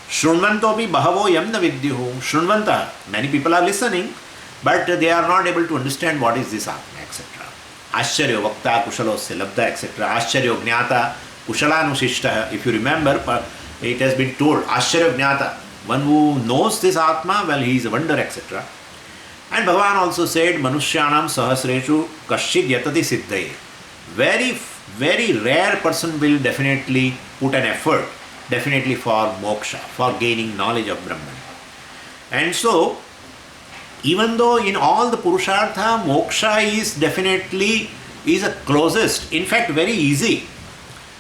Shrunvantopi bahavo yam na vidyuhu. Shrunvanta, many people are listening, but they are not able to understand what is this Atma, etc. Ascharyo vakta kushalosya labda, etc. Ascharyo jnata kushalanushishtah. If you remember, it has been told, Ascharyo jnata. One who knows this Atma, well, he is a wonder, etc. And Bhagavan also said, Manushyanam sahasreshu kashid yatati siddhaye. Very, very rare person will definitely put an effort, definitely for moksha, for gaining knowledge of Brahman. And so, even though in all the Purushartha, moksha is definitely a closest, in fact very easy.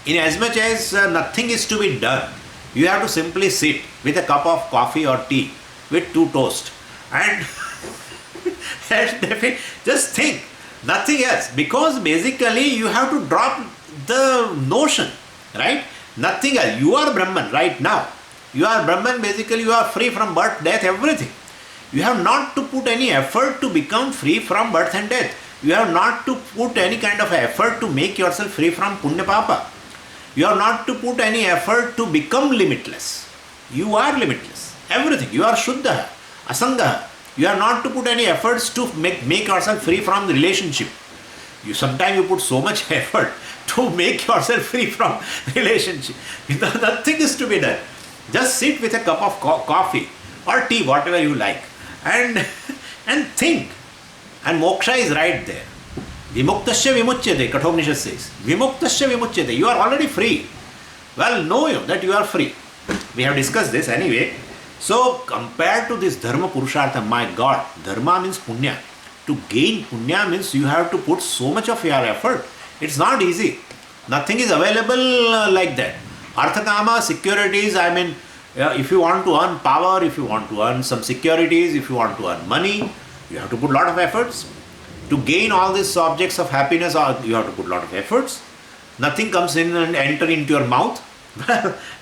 In as much as nothing is to be done. You have to simply sit with a cup of coffee or tea with 2 toast and just think, nothing else. Because basically you have to drop the notion, right? Nothing else. You are Brahman right now. You are Brahman, basically you are free from birth, death, everything. You have not to put any effort to become free from birth and death. You have not to put any kind of effort to make yourself free from punya papa. You are not to put any effort to become limitless. You are limitless. Everything. You are Shuddha, Asangaha. You are not to put any efforts to make yourself free from the relationship. Sometimes you put so much effort to make yourself free from relationship. Nothing is to be done. Just sit with a cup of coffee or tea, whatever you like, and think. And moksha is right there. Vimuktasya vimuchyate, Kathopanishad says. Vimuktasya vimuchyate. You are already free. Well, know you that you are free. We have discussed this anyway. So, compared to this dharma purushartha, my God, dharma means punya. To gain punya means you have to put so much of your effort. It's not easy. Nothing is available like that. Arthakama, securities, I mean, if you want to earn power, if you want to earn some securities, if you want to earn money, you have to put a lot of efforts. To gain all these objects of happiness, you have to put a lot of efforts. Nothing comes in and enter into your mouth.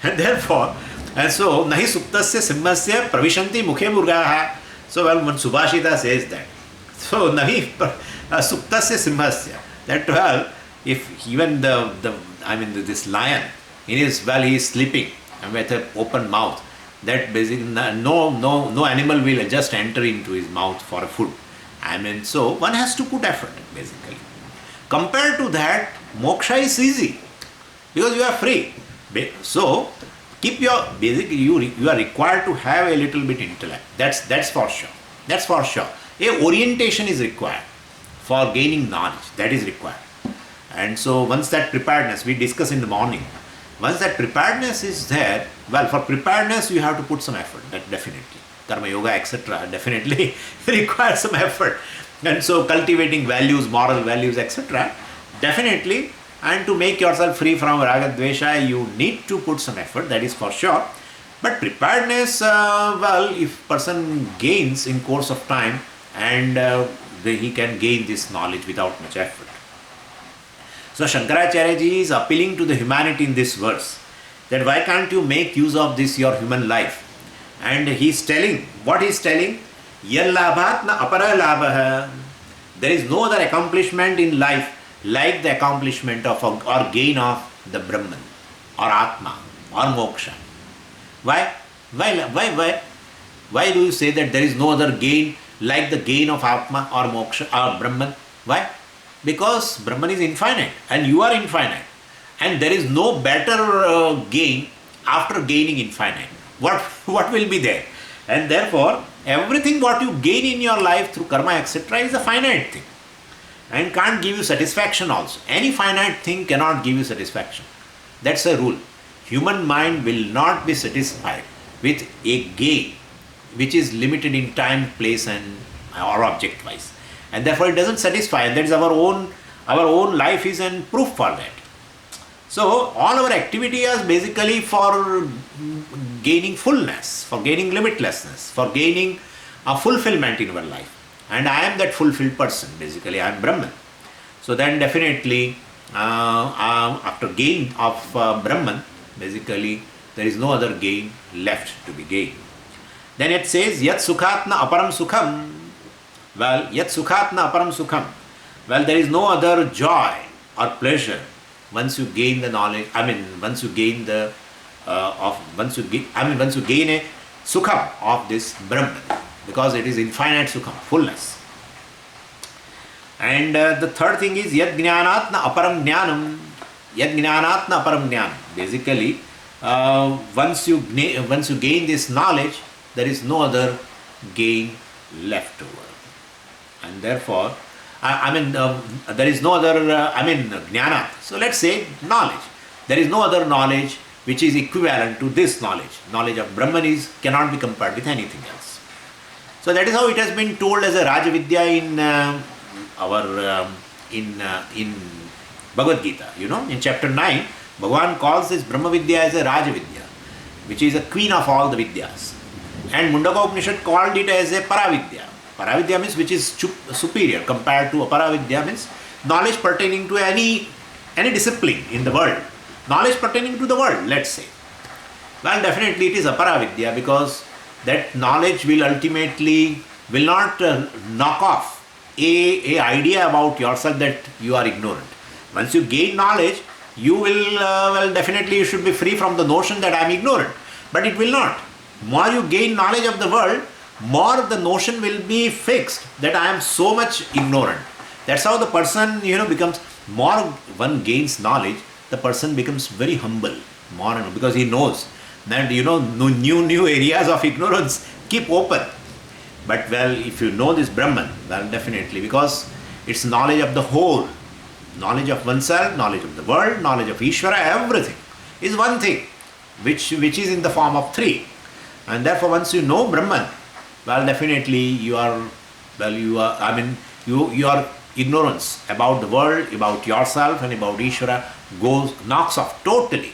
And therefore, and so, nahi suptasya simhasya pravishanti mukhe murgaha. So, well, when Subhashita says that. So, nahi suptasya simhasya. That, well, if even this lion, he is sleeping and with an open mouth, that basically no animal will just enter into his mouth for food. I mean, so one has to put effort, basically. Compared to that, moksha is easy because you are free. So, keep your basically you are required to have a little bit intellect. That's for sure. That's for sure. A orientation is required for gaining knowledge. That is required. And so once that preparedness, we discussed in the morning, once that preparedness is there, well, for preparedness you have to put some effort. That definitely. Karma yoga, etc. definitely requires some effort. And so cultivating values, moral values, etc. definitely. And to make yourself free from raga dvesha, you need to put some effort, that is for sure. But preparedness, if person gains in course of time, and he can gain this knowledge without much effort. So Shankaracharya ji is appealing to the humanity in this verse, that why can't you make use of this your human life? And he's telling, what he's telling? Yallabhat na apara labha. There is no other accomplishment in life like the accomplishment of or gain of the Brahman or Atma or Moksha. Why? Why do you say that there is no other gain like the gain of Atma or Moksha or Brahman? Why? Because Brahman is infinite and you are infinite. And there is no better gain after gaining infinite. What will be there? And therefore, everything what you gain in your life through karma, etc. is a finite thing. And can't give you satisfaction also. Any finite thing cannot give you satisfaction. That's a rule. Human mind will not be satisfied with a gain which is limited in time, place and or object wise. And therefore it doesn't satisfy. And that is our own life is a proof for that. So all our activity is basically for gaining fullness, for gaining limitlessness, for gaining a fulfillment in our life. And I am that fulfilled person, basically I am Brahman. So then definitely after gain of Brahman, basically there is no other gain left to be gained. Then it says, Yat sukhatna aparam sukham. Well, Yat sukhatna aparam sukham. Well, there is no other joy or pleasure once you gain the knowledge. Once you gain once you gain a sukham of this Brahman, because it is infinite sukham, fullness. And the third thing is Yad Jnanatna Aparam Jnanam. Yad Jnanatna Aparam Jnanam. Basically, once you gain this knowledge, there is no other gain left over. And therefore, there is no other, Jnana. So let's say knowledge. There is no other knowledge which is equivalent to this knowledge. Knowledge of Brahman cannot be compared with anything else. So that is how it has been told as a Rajavidya in Bhagavad Gita. In chapter 9, Bhagavan calls this Brahma Vidya as a Rajavidya, which is a queen of all the Vidyas. And Mundaka Upanishad called it as a Paravidya. Paravidya means which is superior compared to Aparavidya, means knowledge pertaining to any discipline in the world. Knowledge pertaining to the world, let's say. Well, definitely it is Aparavidya, because that knowledge will not knock off a idea about yourself that you are ignorant. Once you gain knowledge, you will, definitely you should be free from the notion that I am ignorant. But it will not. More you gain knowledge of the world, more the notion will be fixed that I am so much ignorant. That's how the person, becomes, more one gains knowledge, the person becomes very humble, more and more, because he knows that, new areas of ignorance keep open. But well, if you know this Brahman, well, definitely, because it's knowledge of the whole, knowledge of oneself, knowledge of the world, knowledge of Ishvara, everything is one thing, which is in the form of three. And therefore, once you know Brahman, well, definitely your ignorance about the world, about yourself, and about Ishvara knocks off totally.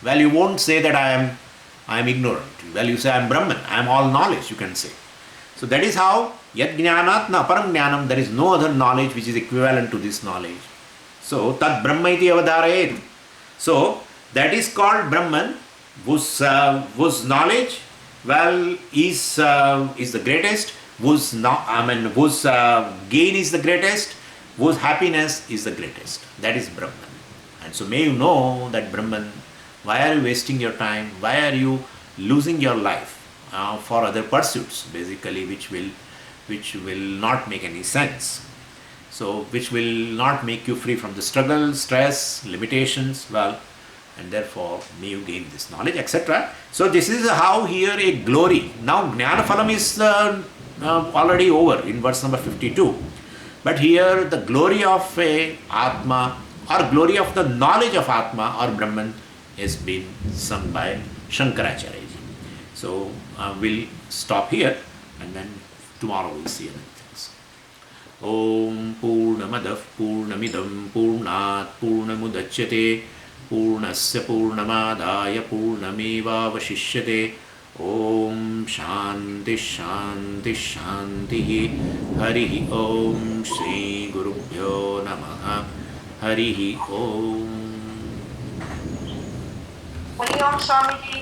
Well, you won't say that I am ignorant. Well, you say I am Brahman, I am all knowledge, you can say. So that is how yad jnanat na param jnanam, there is no other knowledge which is equivalent to this knowledge. So tad brahma iti avadarayet. So that is called Brahman, whose knowledge, well, is the greatest, whose gain is the greatest, whose happiness is the greatest. That is Brahman. And so may you know that Brahman. Why are you wasting your time? Why are you losing your life for other pursuits, basically, which will not make any sense? So, which will not make you free from the struggle, stress, limitations. Well, and therefore may you gain this knowledge, etc. So, this is how here a glory. Now, Jnana Phalam is already over in verse number 52. But here the glory of a Atma, or glory of the knowledge of Atma or Brahman, has been sung by Shankaracharya ji. So we'll stop here, and then tomorrow we'll see other things. Om Purnamadav Purnamidam Purnat Purnamudachyate Purnasya Purnamadaya Purnameva Vashishyate. Om Shanti Shanti Shanti. Hari Om Shri Gurubhyo Namaha. Hari Om. Hari Om Swamiji.